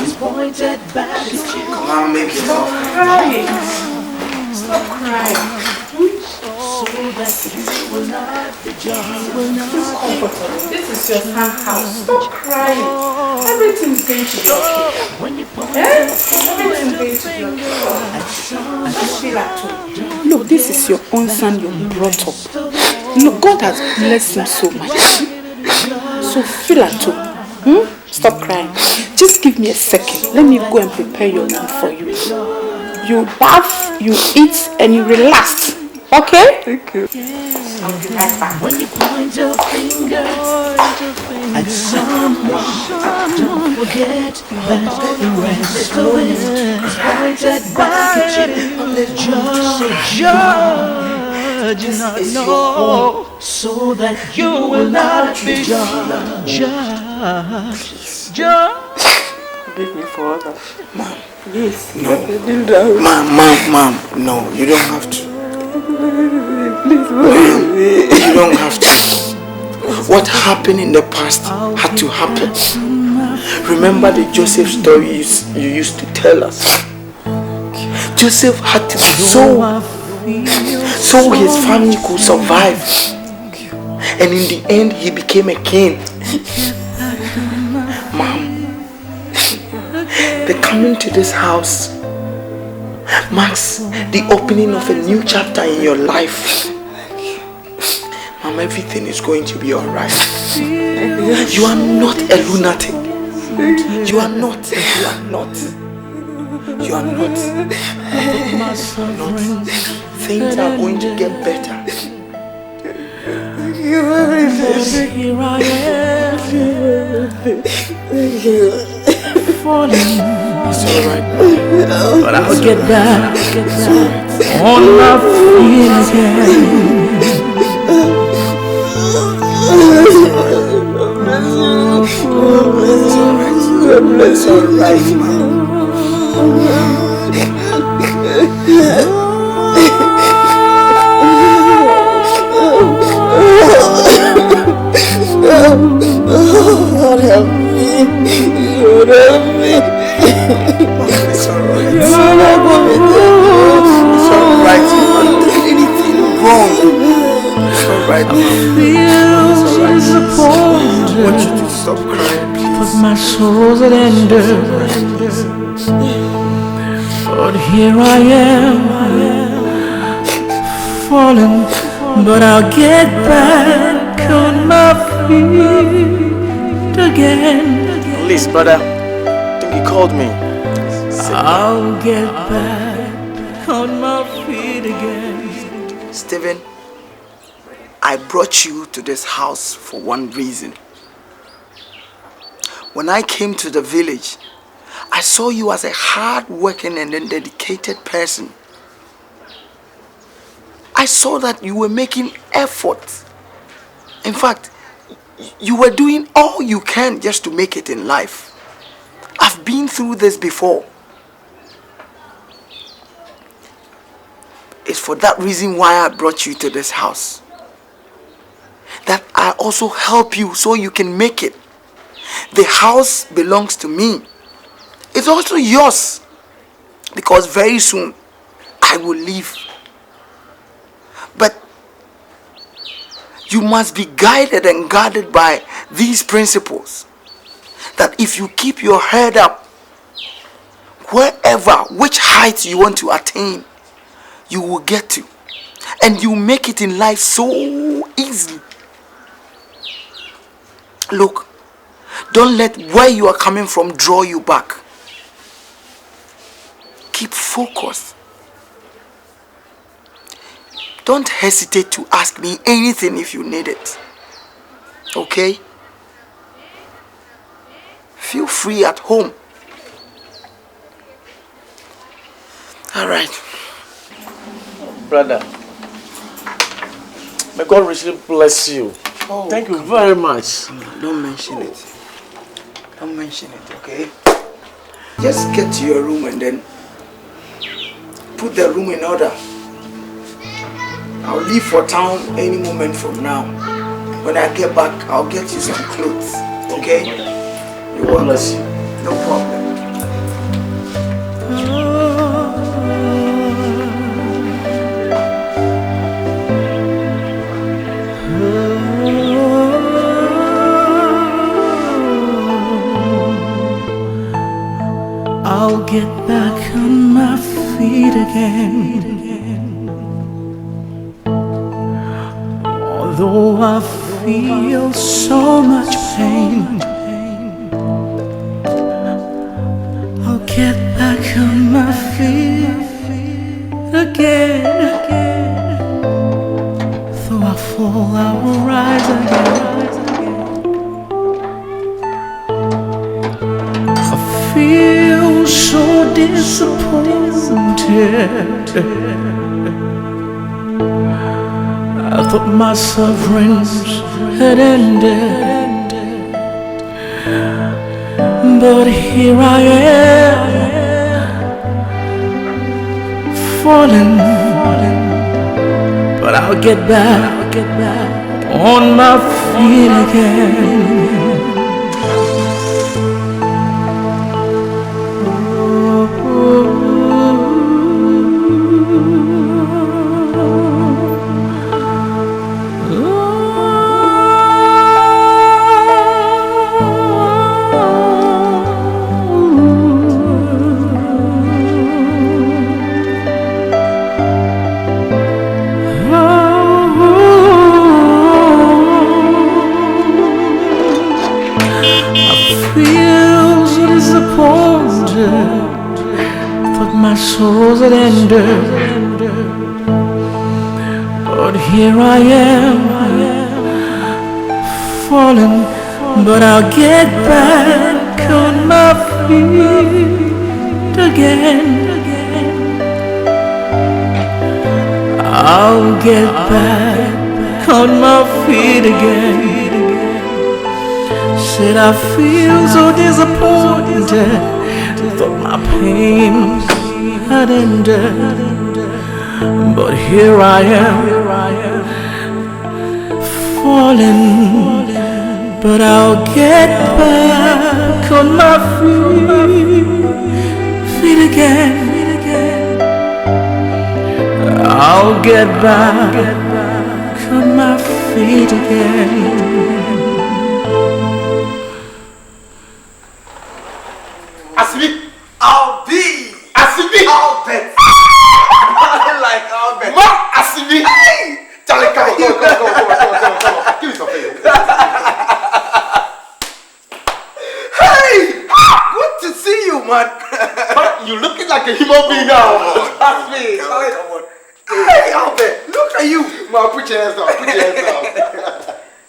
Speaker 7: is pointed back at you.
Speaker 6: Mom, make it stop crying. Stop crying.
Speaker 7: So that you will not be judged.
Speaker 6: This is your house. Stop crying. Everything's going to be okay. Everything's going to be okay. Just feel at home. No, this is your own son you brought up. No, God has blessed him so much. So feel at home. Stop crying. Just give me a second. Let me go and prepare your room for you. You bath, you eat, and you relax. Okay? Thank you. I'll be right back.
Speaker 7: When you point your finger at someone, don't forget that the rest of it is pointed back at you. Judge not know, so that you will not be judged.
Speaker 6: Forgive me for that.
Speaker 5: Mom.
Speaker 6: Please.
Speaker 5: No. Mom. No, you don't have to. You don't have to. What happened in the past had to happen. Remember the Joseph stories you used to tell us. Joseph had to be so his family could survive. And in the end, he became a king. Mom, the coming to this house marks the opening of a new chapter in your life. Mom, everything is going to be alright. You are not a lunatic. You are not. Things are going to get better.
Speaker 7: Here I am, falling.
Speaker 5: It's alright.
Speaker 7: But I'll get back on my feet again.
Speaker 5: It's alright, Mom.
Speaker 6: God help me. God help me.
Speaker 5: It's alright.
Speaker 6: It's alright. You haven't done anything wrong. It's alright, Mom. It's alright. I want you to stop crying, please.
Speaker 7: But my sorrows had ended. But here I am, falling. But I'll get back on my feet again.
Speaker 1: Please, brother. I think he called me.
Speaker 7: I'll get back on my feet again.
Speaker 5: Stephen, I brought you to this house for one reason. When I came to the village, I saw you as a hard-working and dedicated person. I saw that you were making effort. In fact, you were doing all you can just to make it in life. I've been through this before. It's for that reason why I brought you to this house. That I also help you so you can make it. The house belongs to me. It's also yours. Because very soon, I will leave. But you must be guided and guarded by these principles. That if you keep your head up, which height you want to attain, you will get to. And you make it in life so easily.
Speaker 6: Look, don't let where you are coming from draw you back. Keep focused. Don't hesitate to ask me anything if you need it. Okay? Feel free at home. All right.
Speaker 1: Brother, may God richly bless you.
Speaker 6: Oh,
Speaker 1: thank you very much.
Speaker 6: Don't mention it. Don't mention it, okay? Just get to your room and then put the room in order. I'll leave for town any moment from now. When I get back, I'll get you some clothes, okay? You're welcome.
Speaker 1: Bless you.
Speaker 6: No problem.
Speaker 7: I'll get back on my feet again. Although I feel so much pain, I'll get back on my feet again. Though I fall, I will rise again. I feel so disappointed. I thought my sufferings had ended, but here I am, falling. But I'll get back on my feet again. My sorrows had ended, but here I am, falling. But I'll get back on my feet again. I'll get back on my feet again. Said I feel so disappointed. Thought my pain had ended, but here I am, falling. But I'll get back on my feet again. I'll get back on my feet again.
Speaker 1: Albert. Like Albert. Mom, Asibi. Hey! Charlie, come on. Give me some favor. Hey! Good to see you, man. You looking like a human being now. Trust me. Come on. Hey, Albert, look at you. Man, put your hands down.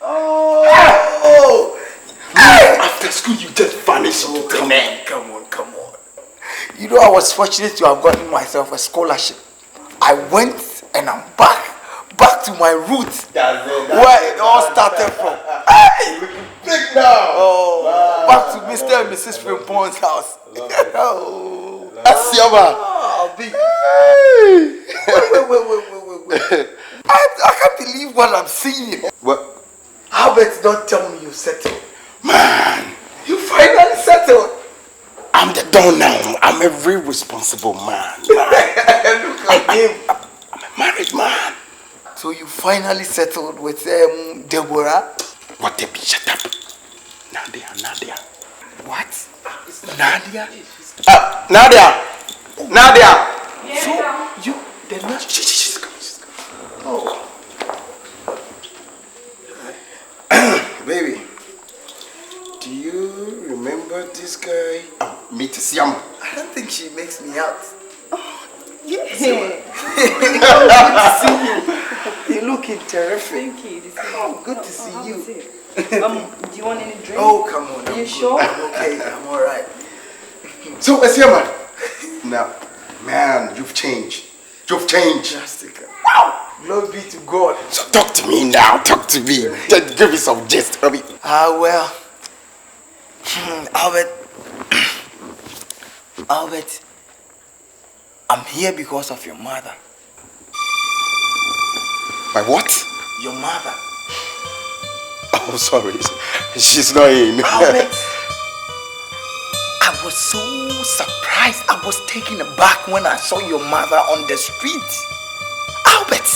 Speaker 1: Oh. Hey! After school, you just vanished.
Speaker 6: Come on. You know, I was fortunate to have gotten myself a scholarship. I went and I'm back to my roots, where it all started from. Hey!
Speaker 1: You're looking big now.
Speaker 6: Oh, wow. Back to Mr. and Mrs. Frimpong's house.
Speaker 1: Oh, that's your man.
Speaker 6: Wait. I can't believe what I'm seeing.
Speaker 1: What?
Speaker 6: Albert, don't tell me you settled.
Speaker 1: Man,
Speaker 6: you finally settled.
Speaker 1: I'm the don now. I'm a real responsible man.
Speaker 6: Look at him.
Speaker 1: I'm a married man.
Speaker 6: So you finally settled with Deborah?
Speaker 1: What a bitch, shut up. Nadia.
Speaker 6: What?
Speaker 1: Nadia? Nadia!
Speaker 6: Yeah. So you did not...
Speaker 1: She's coming.
Speaker 6: Oh. Baby,
Speaker 5: this guy? Oh, meet Siam.
Speaker 8: I don't think she makes me out.
Speaker 6: Yeah. Good to see you. You're looking terrific.
Speaker 4: Thank you.
Speaker 6: Oh, good to see you.
Speaker 4: Do you want any drink?
Speaker 8: Oh, come on.
Speaker 4: Are you sure?
Speaker 8: I'm okay. I'm alright.
Speaker 5: So, Siam, now, man, you've changed. You've changed.
Speaker 8: Drastic. Wow. Glory be to God.
Speaker 5: So talk to me now. Talk to me. Just give me some gist.
Speaker 8: Well, Albert, I'm here because of your mother.
Speaker 5: My what?
Speaker 8: Your mother.
Speaker 5: Oh, sorry. She's not in.
Speaker 8: Albert, I was so surprised. I was taken aback when I saw your mother on the street. Albert,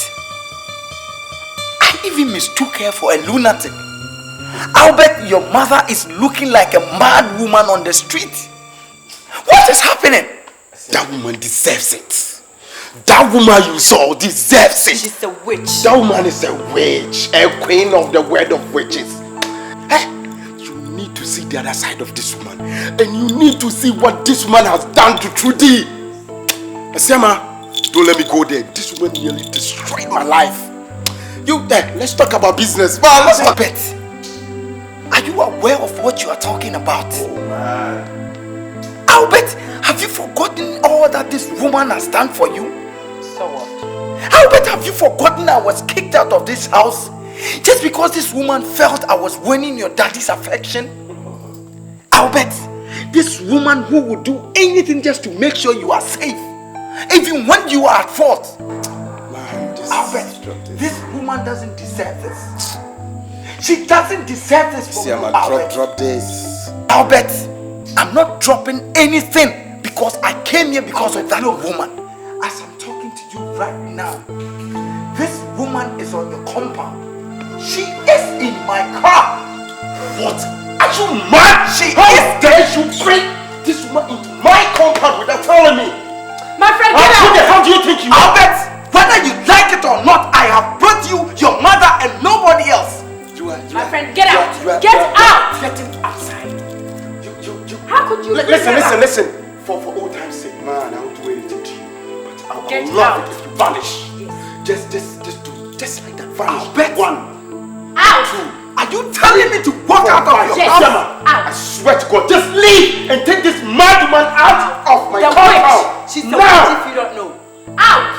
Speaker 8: I even mistook her for a lunatic. Albert, your mother is looking like a mad woman on the street. What is happening?
Speaker 5: That woman deserves it. That woman you saw deserves it.
Speaker 4: She's a witch.
Speaker 5: That woman is a witch, a queen of the word of witches. Hey, you need to see the other side of this woman, and you need to see what this woman has done to Trudy. Asiama, don't let me go there. This woman nearly destroyed my life. You there? Let's talk about business. Man, let's talk.
Speaker 8: Albert, are you aware of what you are talking about?
Speaker 5: Oh man.
Speaker 8: Albert, have you forgotten all that this woman has done for you?
Speaker 4: So what?
Speaker 8: Albert, have you forgotten I was kicked out of this house just because this woman felt I was winning your daddy's affection? Albert, this woman who would do anything just to make sure you are safe, even when you are at fault.
Speaker 5: Man,
Speaker 8: Albert, this woman doesn't deserve this. She doesn't deserve this from you, Albert.
Speaker 5: Drop this.
Speaker 8: Albert, I'm not dropping anything because I came here because of that woman. As I'm talking to you right now, this woman is on your compound. She is in my car.
Speaker 5: What? Are you mad?
Speaker 8: She
Speaker 5: How
Speaker 8: is.
Speaker 5: dare you bring this woman into my compound without telling me?
Speaker 4: My friend, get
Speaker 5: Who the
Speaker 4: out!
Speaker 5: hell do you think you are?
Speaker 8: Albert, whether you like it or not, I have brought you your mother and nobody else.
Speaker 4: My friend, get out! Get out!
Speaker 8: Get him outside.
Speaker 4: How could you
Speaker 5: Listen. For old time's sake, man, I won't do anything to you. But I would
Speaker 4: Get
Speaker 5: love
Speaker 4: out.
Speaker 5: it if you vanish.
Speaker 4: Yes.
Speaker 5: Just like that. Vanish.
Speaker 8: Albert.
Speaker 5: 1,
Speaker 4: Out!
Speaker 5: 2.
Speaker 8: Are you telling me to walk out of your
Speaker 4: Yes.
Speaker 8: house?
Speaker 5: Siama,
Speaker 4: Out.
Speaker 5: I swear to God, just leave and take this mad woman out of my
Speaker 4: The
Speaker 5: compound.
Speaker 4: witch! She's the
Speaker 5: now.
Speaker 4: witch if you don't know. Out!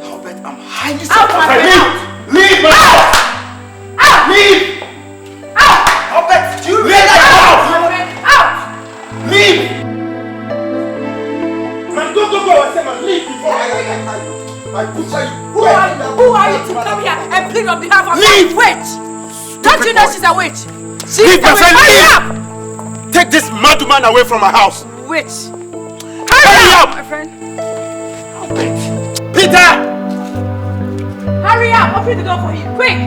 Speaker 8: Albert, I'm highly
Speaker 4: Out, my
Speaker 8: surprised.
Speaker 4: friend!
Speaker 5: Leave my house.
Speaker 4: Out!
Speaker 5: Leave.
Speaker 8: Albert, do you
Speaker 5: Leave
Speaker 8: realize
Speaker 5: my house.
Speaker 4: My friend, out!
Speaker 5: Leave. Man, go. I said, man, leave before I butcher you.
Speaker 4: Who are you to come here and plead on behalf of
Speaker 5: Leave.
Speaker 4: that witch? Don't you know she's a witch? She's
Speaker 5: Leave,
Speaker 4: a
Speaker 5: my
Speaker 4: witch.
Speaker 5: friend,
Speaker 4: Hurry
Speaker 5: leave.
Speaker 4: up!
Speaker 5: Take this mad woman away from my house.
Speaker 4: Witch.
Speaker 5: Hurry up.
Speaker 4: My friend.
Speaker 5: Peter.
Speaker 4: Hurry up! Open the door for you. Quick!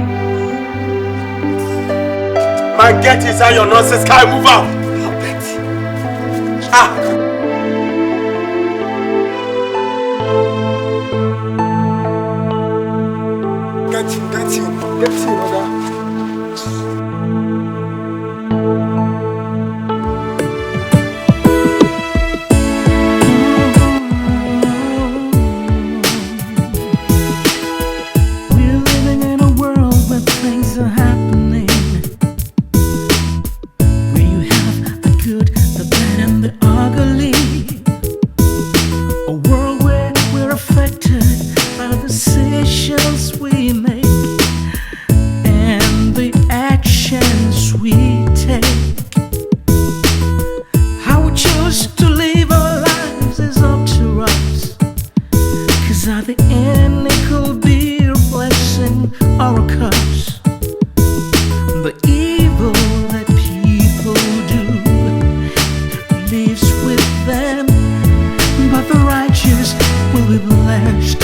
Speaker 5: Man, get inside your nonsense car and move out.
Speaker 8: Get him, brother.
Speaker 7: We're living in a world where things are happening, where you have the good, the bad, and the ugly. A world where we're affected by the decisions we make and the actions we take. How we choose to live our lives is up to us, 'cause at the end it could be a blessing or a curse. The evil that people do lives with them, but the righteous will be blessed